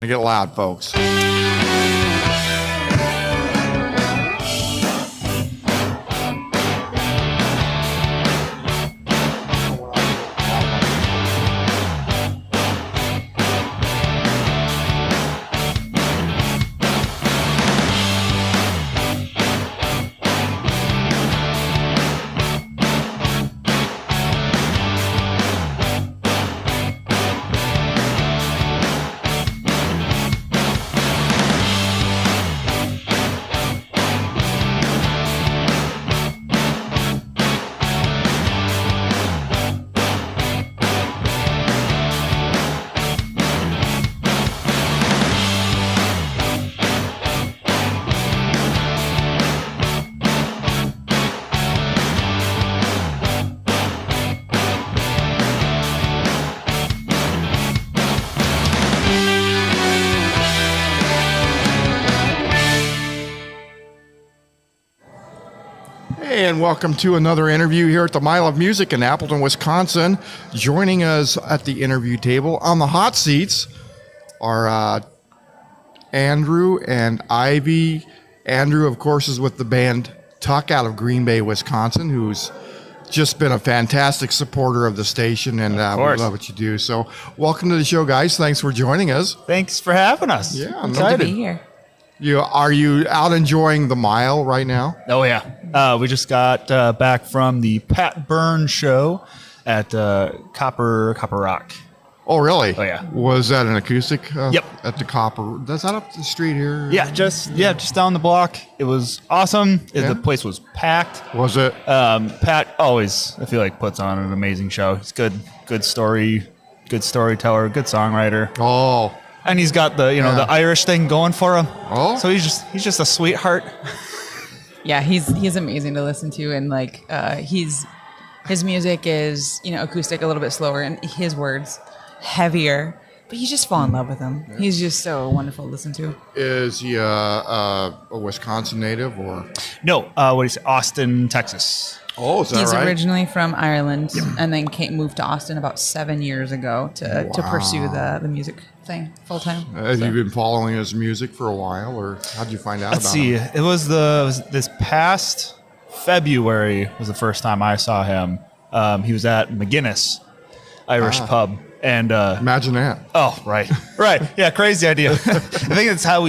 Get loud, folks. And welcome to another interview here at the Mile of Music in Appleton, Wisconsin. Joining us at the interview table on the hot seats are Andrew and Ivy. Andrew, of course, is with the band TUK out of Green Bay, Wisconsin, who's just been a fantastic supporter of the station, and we love what you do. So welcome to the show, guys. Thanks for joining us. Thanks for having us. Yeah, I'm excited to be here. Are you out enjoying the Mile right now? Oh, yeah. We just got back from the Pat Byrne show at Copper Rock. Oh, really? Oh, yeah. Was that an acoustic? Yep. At the Copper. Is that up the street here? Yeah, just down the block. It was awesome. The place was packed. Was it? Pat always, I feel like, puts on an amazing show. He's good storyteller, good songwriter. Oh. And he's got the the Irish thing going for him. Oh. So he's just a sweetheart. Yeah, he's amazing to listen to, and like his music is acoustic, a little bit slower, and his words heavier. But you just fall in love with him. Yeah. He's just so wonderful to listen to. Is he a Wisconsin native or? No, what do you say? Austin, Texas. Oh, is that He's right? originally from Ireland, and then moved to Austin about 7 years ago to pursue the music thing full time. Have you been following his music for a while, or how did you find out about him? It was this past February was the first time I saw him. He was at McGinnis Irish pub, and imagine that. Oh, right, yeah, crazy idea. I think that's how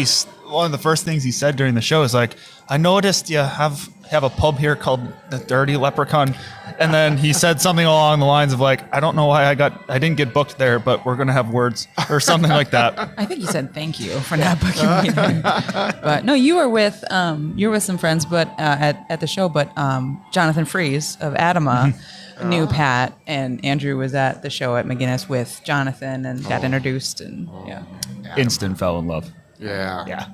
one of the first things he said during the show is like, I noticed you have a pub here called the Dirty Leprechaun, and then he said something along the lines of like, I don't know why I didn't get booked there, but we're gonna have words or something like that. I think he said thank you for not booking me there. But no, you were with some friends, but at the show. But Jonathan Fries of Adama knew Pat, and Andrew was at the show at McGinnis with Jonathan and got introduced, and Instant fell in love. Yeah.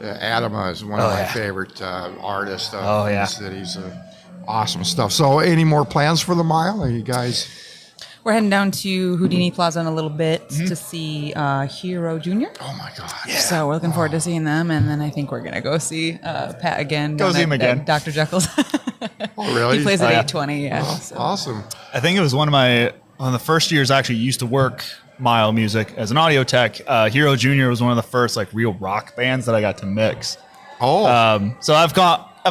Adama is one of my favorite artists of the cities. Awesome stuff. So any more plans for the Mile? Are you guys? We're heading down to Houdini Plaza in a little bit to see Hero Jr. Oh, my God. Yeah. So we're looking forward to seeing them. And then I think we're going to go see Pat again. Go see him again. Dr. Jekyll's. Oh, really? He plays at 8:20. Yeah. So. Awesome. I think it was one of the first years I actually used to work Mile Music as an audio tech. Hero Jr. was one of the first like real rock bands that I got to mix. Oh. So I've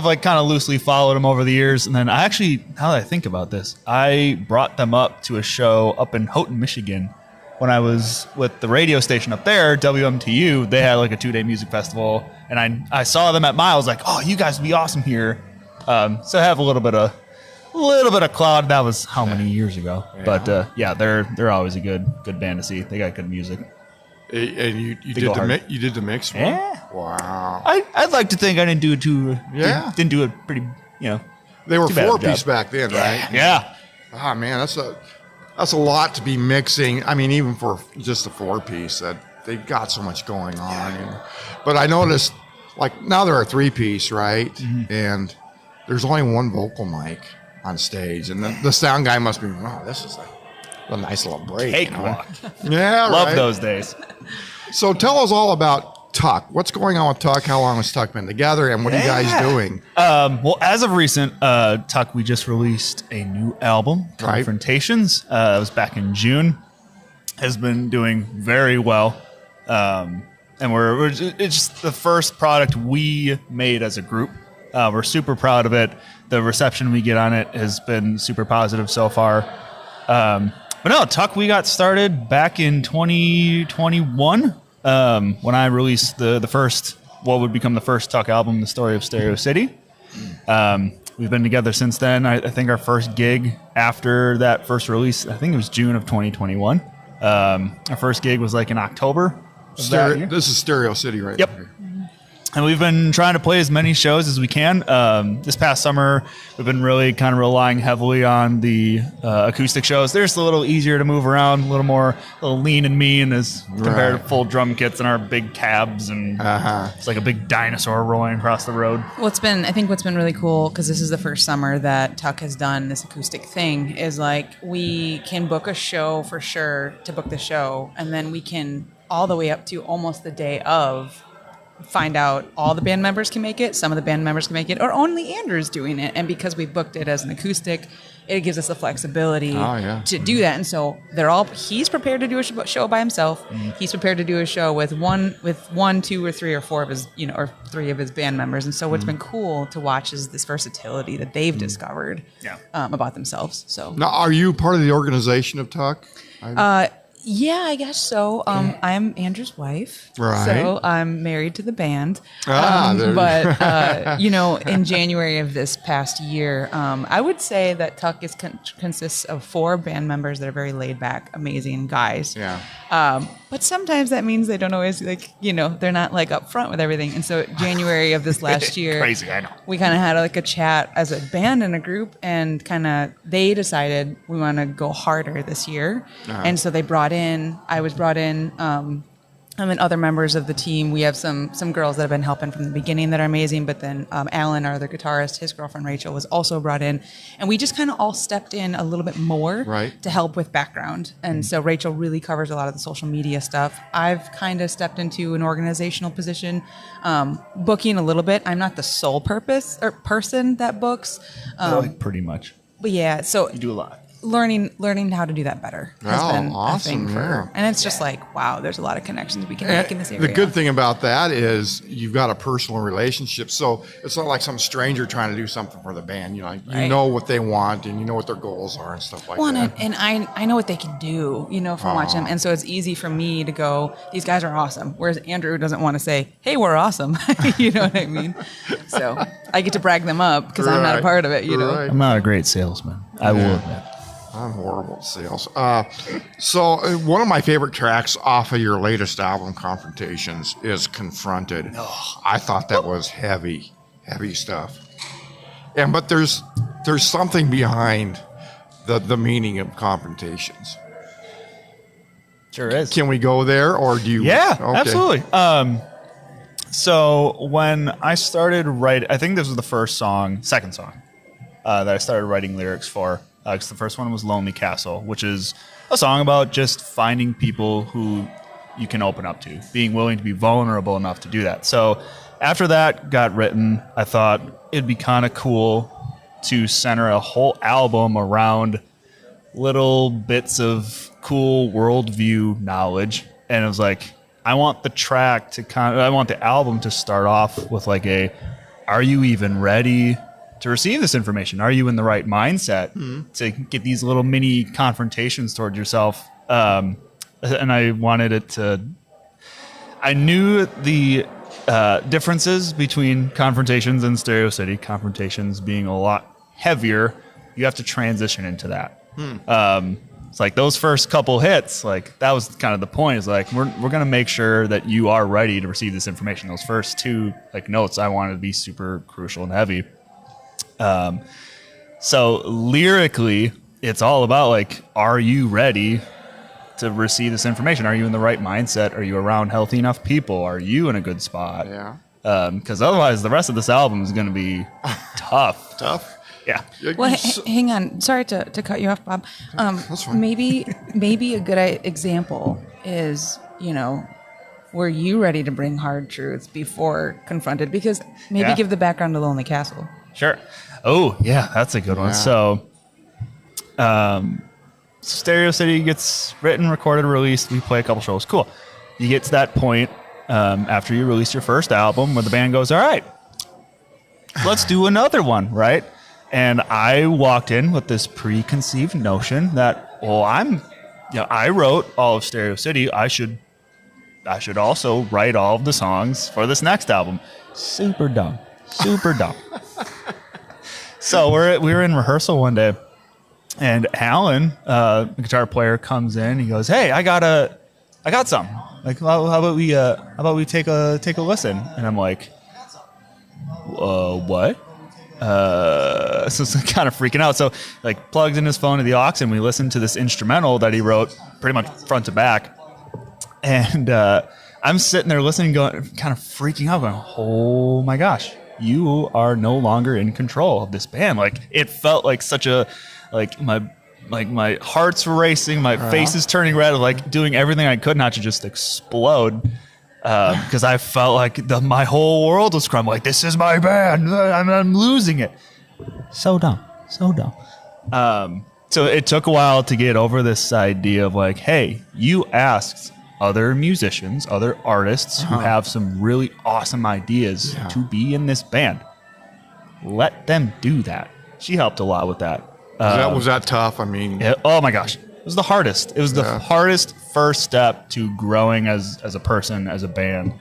like kind of loosely followed them over the years, and then I actually, now that I think about this, I brought them up to a show up in Houghton, Michigan, when I was with the radio station up there, WMTU. They had like a 2-day music festival, and I saw them at Mile. I was like, oh, you guys would be awesome here. So I have a little bit of cloud. That was how many years ago? Yeah. But they're always a good band to see. They got good music. And you did the mix one? Yeah. Wow. I'd like to think I didn't do it didn't do it pretty, They were 4-piece back then, right? Yeah. Ah, man, that's a lot to be mixing. I mean, even for just a 4-piece, that they've got so much going on. But I noticed, like, now they're a 3-piece, right? Mm-hmm. And there's only one vocal mic on stage, and the sound guy must be, wow, this is a nice little break. Cakewalk. Yeah, Love those days. So tell us all about TUK. What's going on with TUK? How long has TUK been together, and what are you guys doing? Well, as of recent, TUK, we just released a new album, Confrontations. It was back in June. Has been doing very well. And it's just the first product we made as a group. We're super proud of it. The reception we get on it has been super positive so far. But no, TUK, we got started back in 2021 when I released the first, what would become the first TUK album, The Story of Stereo City. We've been together since then. I think our first gig after that first release, I think it was June of 2021. Our first gig was like in October. This is Stereo City, right? Yep. Here. And we've been trying to play as many shows as we can. This past summer, we've been really kind of relying heavily on the acoustic shows. They're just a little easier to move around, a little lean and mean as compared to full drum kits and our big cabs. And it's like a big dinosaur rolling across the road. I think what's been really cool, because this is the first summer that TUK has done this acoustic thing, is like we can book a show for sure to book the show, and then we can all the way up to almost the day of find out all the band members can make it, some of the band members can make it, or only Andrew's doing it. And because we booked it as an acoustic, it gives us the flexibility to do that. And so he's prepared to do a show by himself. He's prepared to do a show with one, two, or three, or four of his, or three of his band members. And so what's been cool to watch is this versatility that they've discovered about themselves. So now, are you part of the organization of TUK? Yeah, I guess so. I'm Andrew's wife, right? So I'm married to the band. There In January of this past year, I would say that TUK consists of 4 band members that are very laid back, amazing guys. Yeah. But sometimes that means they don't always they're not like up front with everything. And so January of this last year, crazy, I know. We kind of had like a chat as a band and a group, and they decided we want to go harder this year. And so I was brought in, and other members of the team. We have some girls that have been helping from the beginning that are amazing, but then Alan, our other guitarist, his girlfriend Rachel was also brought in, and we just kind of all stepped in a little bit more to help with background. And so Rachel really covers a lot of the social media stuff. I've kind of stepped into an organizational position, booking a little bit. I'm not the sole person that books. Pretty much. But yeah, so you do a lot. Learning how to do that better has been awesome, a thing and it's just like, wow, there's a lot of connections we can make in this area. The good thing about that is you've got a personal relationship, so it's not like some stranger trying to do something for the band. You know what they want, and you know what their goals are and stuff like that. And I know what they can do, from watching them, and so it's easy for me to go, these guys are awesome, whereas Andrew doesn't want to say, hey, we're awesome. You know what I mean? So I get to brag them up because I'm not a part of it. I'm not a great salesman, I will admit. I'm horrible at sales. So one of my favorite tracks off of your latest album, Confrontations, is Confronted. I thought that was heavy stuff. But there's something behind the meaning of Confrontations. Sure is. Can we go there, or do you? Yeah, absolutely. So when I started writing, I think this was the second song that I started writing lyrics for. Because the first one was Lonely Castle, which is a song about just finding people who you can open up to, being willing to be vulnerable enough to do that. So after that got written, I thought it'd be kind of cool to center a whole album around little bits of cool worldview knowledge. And it was like, I want the album to start off with like are you even ready to receive this information? Are you in the right mindset to get these little mini confrontations towards yourself? And I wanted it to... I knew the differences between Confrontations and Stereo City. Confrontations being a lot heavier. You have to transition into that. It's like those first couple hits, like that was kind of the point. Is like we're going to make sure that you are ready to receive this information. Those first 2 notes I wanted to be super crucial and heavy. So lyrically, it's all about are you ready to receive this information? Are you in the right mindset? Are you around healthy enough people? Are you in a good spot? Yeah. Because otherwise, the rest of this album is going to be tough. Tough. Yeah. Well, hang on. Sorry to cut you off, Bob. That's fine. Maybe a good example is, were you ready to bring hard truths before confronted? Because maybe give the background to Lonely Castle. Sure. Oh, yeah, that's a good one. So, Stereo City gets written, recorded, released. We play a couple shows. Cool. you get to that point after you release your first album where the band goes, all right, let's do another one, right? And I walked in with this preconceived notion that, well, I wrote all of Stereo City. I should also write all of the songs for this next album. Super dumb. So we were in rehearsal one day, and Alan, the guitar player, comes in. He goes, "Hey, I got some. Like, how about we take a listen?" And I'm like, what? So it's kind of freaking out. So like plugs in his phone to the aux, and we listened to this instrumental that he wrote pretty much front to back. And I'm sitting there listening, going, kind of freaking out, going, "Oh my gosh, you are no longer in control of this band." Like, it felt like such a, like my heart's racing, my face is turning red, like doing everything I could not to just explode. Because I felt like my whole world was crumbling. Like, this is my band. I'm losing it. So dumb. So it took a while to get over this idea of like, hey, you asked other musicians, other artists who have some really awesome ideas to be in this band. Let them do that. She helped a lot with that. Was that tough? I mean, oh my gosh. It was the hardest. It was the hardest first step to growing as a person, as a band.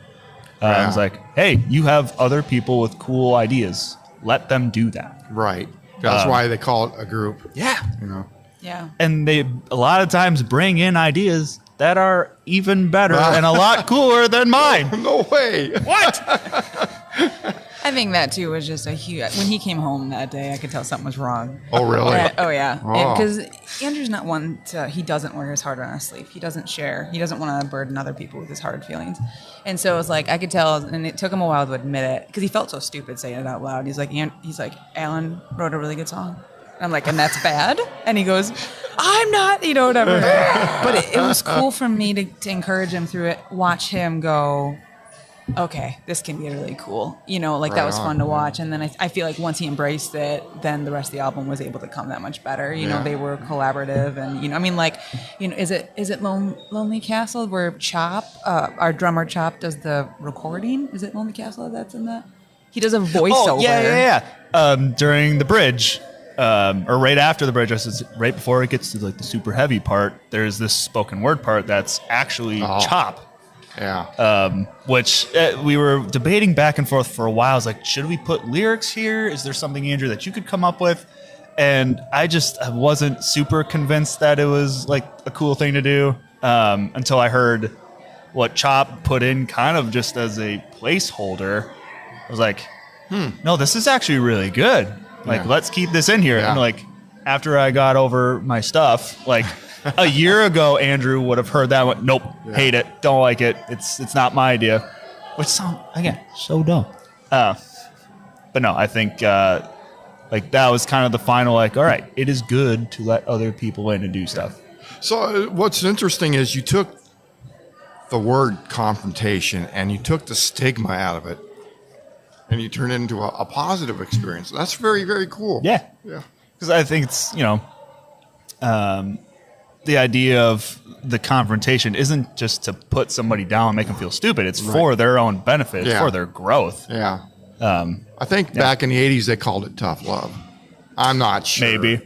It was like, hey, you have other people with cool ideas. Let them do that. Right. That's why they call it a group. Yeah. You know. Yeah. And they a lot of times bring in ideas that are even better and a lot cooler than mine. No way. What? I think that too was just a huge. When he came home that day, I could tell something was wrong. Oh, really? Yeah. Oh. Because Andrew's not one to. He doesn't wear his heart on his sleeve. He doesn't share. He doesn't want to burden other people with his hard feelings. And so it was like I could tell, and it took him a while to admit it because he felt so stupid saying it out loud. He's like, Alan wrote a really good song. And I'm like, and that's bad? And he goes, I'm not, whatever. But it was cool for me to encourage him through it, watch him go, okay, this can be really cool. That was fun to watch. And then I feel like once he embraced it, then the rest of the album was able to come that much better. They were collaborative. And, is it Lonely Castle where Chop, our drummer Chop, does the recording? Is it Lonely Castle that's in that? He does a voiceover. Oh, yeah. During the bridge. Or right after the bridge, right before it gets to like the super heavy part, there's this spoken word part that's actually Chop. Yeah. Which we were debating back and forth for a while. I was like, should we put lyrics here? Is there something, Andrew, that you could come up with? And I wasn't super convinced that it was like a cool thing to do until I heard what Chop put in kind of just as a placeholder. I was like, no, this is actually really good. Like, let's keep this in here. Yeah. And like, after I got over my stuff, like a year ago, Andrew would have heard that. Went, nope, hate it, don't like it. It's not my idea. Which sounds again so dumb. But no, I think like that was kind of the final. Like, all right, it is good to let other people in and do stuff. So what's interesting is you took the word confrontation and you took the stigma out of it. And you turn it into a positive experience. That's very, very cool. Yeah. Because I think it's, the idea of the confrontation isn't just to put somebody down and make them feel stupid. It's for their own benefit. It's for their growth. Yeah. I think back in the 80s, they called it tough love. I'm not sure. Maybe.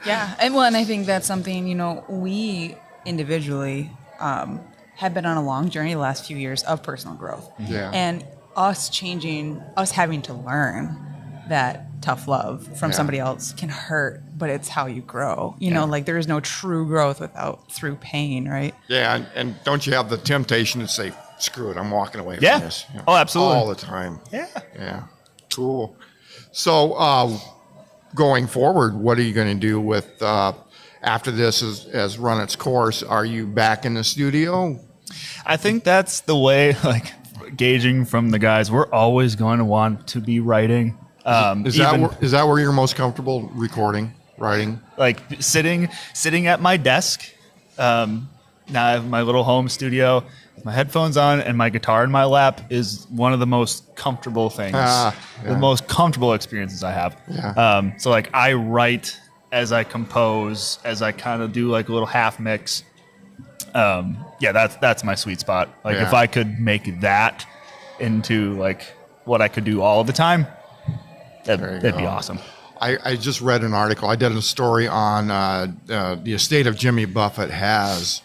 Yeah. And I think that's something, we individually have been on a long journey the last few years of personal growth. Yeah. And us having to learn that tough love from somebody else can hurt, but it's how you grow. Like there is no true growth through pain, right? Yeah, and don't you have the temptation to say, screw it, I'm walking away from this. Oh, absolutely. All the time. Yeah. Yeah. Cool. So going forward, what are you going to do with after this has run its course? Are you back in the studio? I think that's the way, like, gauging from the guys, we're always going to want to be writing. Is that where you're most comfortable writing? Like sitting at my desk. Now I have my little home studio with my headphones on and my guitar in my lap is one of the most comfortable things, the most comfortable experiences I have. Yeah. So like I write as I compose, as I kind of do like a little half mix. Yeah, that's my sweet spot. Like Yeah. if I could make that into like what I could do all the time, that'd be go. awesome. I just read an article. I did a story on the estate of Jimmy Buffett has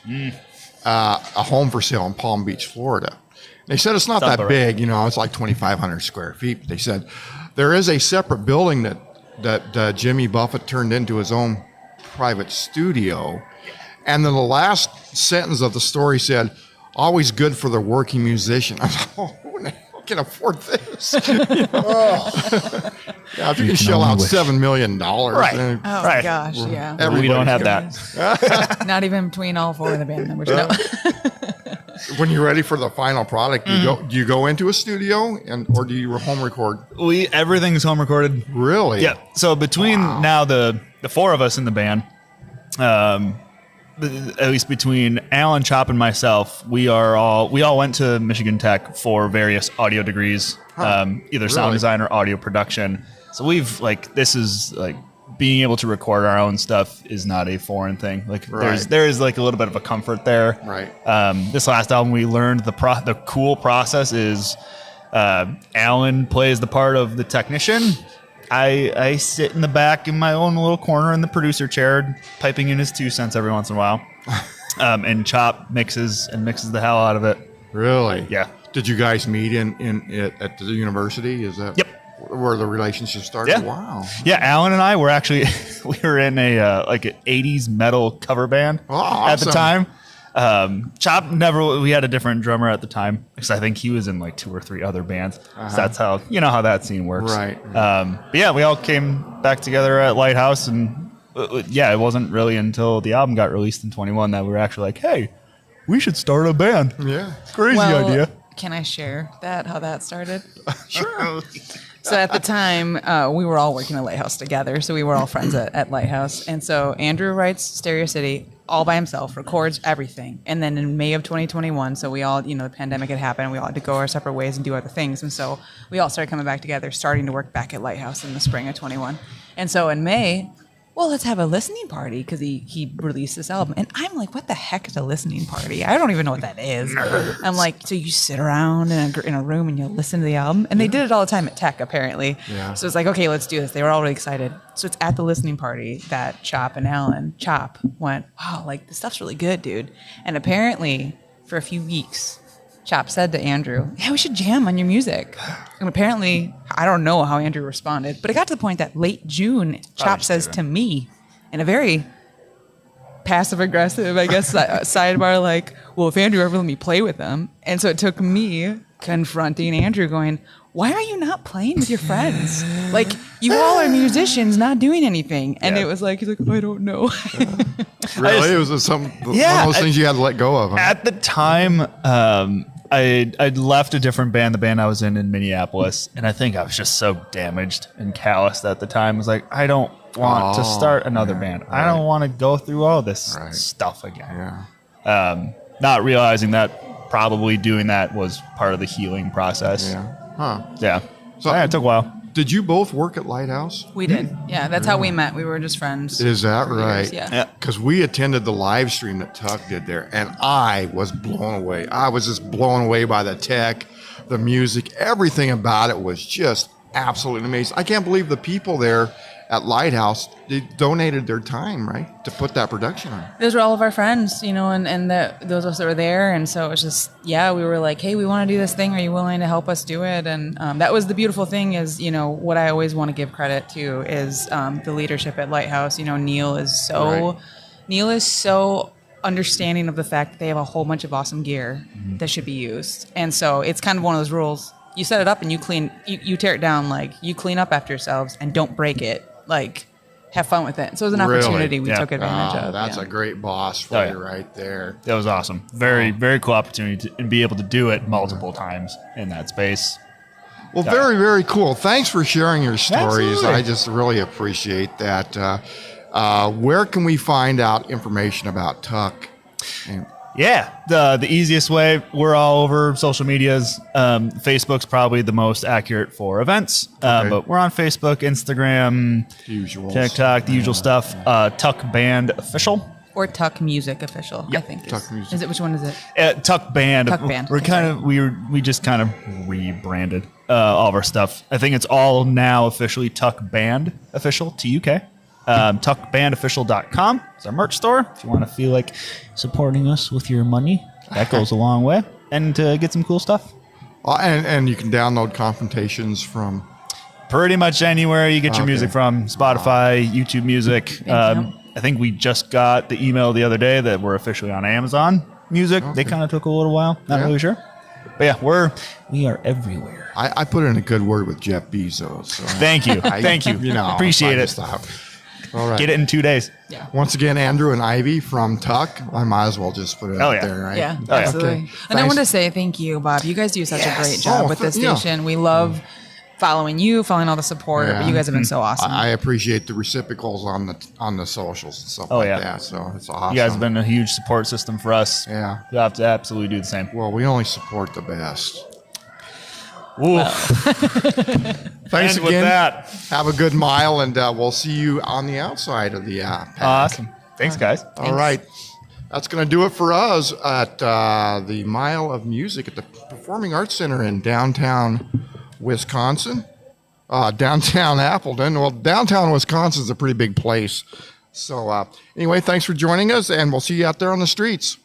a home for sale in Palm Beach, Florida. They said it's not Sounds that about big, you know, it's like 2,500 square feet. But they said there is a separate building that Jimmy Buffett turned into his own private studio. And then the last sentence of the story said, always good for the working musician. I was like, who in the hell can afford this? You know? Yeah, if you can shell out $7 million. Right. then Oh Right. my gosh, yeah. We don't have Everybody's that. Not even between all four of the band members. No. When you're ready for the final product, do you go into a studio or do you home record? Everything's home recorded. Really? Yeah. So between now the four of us in the band, at least between Alan, Chop, and myself, we all went to Michigan Tech for various audio degrees, either sound Really? design or audio production. So this is like being able to record our own stuff is not a foreign thing. Like Right. there is like a little bit of a comfort there. Right. This last album, we learned the cool process is Alan plays the part of the technician. I sit in the back in my own little corner in the producer chair, piping in his 2 cents every once in a while. And Chop mixes the hell out of it. Really? Yeah. Did you guys meet at the university? Is that Yep. where the relationship started? Yeah. Wow. Yeah, Alan and I were actually we were in a like an 80s metal cover band Oh, at the awesome. time. Chop we had a different drummer at the time because I think he was in like 2 or 3 other bands. So that's how how that scene works. Right. But yeah, we all came back together at Lighthouse, and it wasn't really until the album got released in 21 that we were actually like, hey, we should start a band. Yeah. Crazy idea. Can I share how that started? Sure. So at the time, we were all working at Lighthouse together. So we were all friends at Lighthouse. And so Andrew writes Stereo City all by himself, records everything. And then in May of 2021, so we all, the pandemic had happened. We all had to go our separate ways and do other things. And so we all started coming back together, starting to work back at Lighthouse in the spring of 21. And so in May, well, let's have a listening party because he released this album. And I'm like, what the heck is a listening party? I don't even know what that is. I'm like, so you sit around in a room and you listen to the album? And they did it all the time at Tech, apparently. Yeah. So it's like, okay, let's do this. They were all really excited. So it's at the listening party that Chop and Alan, Chop went, wow, like this stuff's really good, dude. And apparently for a few weeks, Chop said to Andrew, yeah, we should jam on your music. And apparently, I don't know how Andrew responded, but it got to the point that late June, Chop says to me in a very passive-aggressive, I guess, sidebar, like, well, if Andrew ever let me play with him. And so it took me confronting Andrew going, why are you not playing with your friends? Like, you all are musicians not doing anything. And Yeah. it was like, he's like, oh, I don't know. Really? It was one of those things you had to let go of. Huh? At the time, I'd left a different band, the band I was in Minneapolis, and I think I was just so damaged and calloused at the time. I was like, I don't want to start another band. I don't want to go through all this stuff again. Yeah. Not realizing that probably doing that was part of the healing process. Yeah. Huh. Yeah. So- Yeah, it took a while. Did you both work at Lighthouse? We did. Yeah, that's how we met. We were just friends. Is that for years, right? Yeah. Yeah. Because we attended the live stream that TUK did there, and I was blown away. I was just blown away by the tech, the music, everything about it was just absolutely amazing. I can't believe the people there at Lighthouse, they donated their time, right, to put that production on. Those were all of our friends, and those of us that were there. And so it was just, we were like, hey, we want to do this thing. Are you willing to help us do it? And that was the beautiful thing is, what I always want to give credit to is the leadership at Lighthouse. Neil is so understanding of the fact that they have a whole bunch of awesome gear that should be used. And so it's kind of one of those rules. You set it up and you tear it down, like you clean up after yourselves and don't break it. Like, have fun with it. So it was an opportunity we took advantage of. That's a great boss for you right there. That was awesome. Very, very cool opportunity to be able to do it multiple times in that space. Well, very, very cool. Thanks for sharing your stories. Absolutely. I just really appreciate that. Where can we find out information about TUK? And Yeah, the easiest way, we're all over social medias. Facebook's probably the most accurate for events, but we're on Facebook, Instagram, usual TikTok, the usual stuff. TUK Band Official Or TUK Music Official, I think. TUK Music. Is it? Which one is it? TUK Band. TUK Band. We're Okay, kind of we just kind of rebranded all of our stuff. I think it's all now officially TUK Band Official, TUK. TUKBandofficial.com is our merch store. If you want to feel like supporting us with your money, that goes a long way. And to get some cool stuff. And you can download Confrontations from Pretty much anywhere you get your music from. Spotify, YouTube Music. I think we just got the email the other day that we're officially on Amazon Music. They kind of took a little while. Not really sure. But yeah, we are everywhere. I put in a good word with Jeff Bezos. So Thank you. Thank you. Appreciate it. All right. Get it in 2 days. Yeah. Once again, Andrew and Ivy from TUK. I might as well just put it out there, right? Yeah, absolutely. Okay. And I want to say thank you, Bob. You guys do such a great job with this station. We love following you, following all the support. But you guys have been so awesome. I appreciate the reciprocals on the socials and stuff like that. So it's awesome. You guys have been a huge support system for us. Yeah. You have to absolutely do the same. Well, we only support the best. Thanks again. with that. Have a good mile, and we'll see you on the outside of the pack. Awesome. Thanks, guys. All right. That's going to do it for us at the Mile of Music at the Performing Arts Center in downtown Wisconsin. Downtown Appleton. Well, downtown Wisconsin is a pretty big place. So anyway, thanks for joining us, and we'll see you out there on the streets.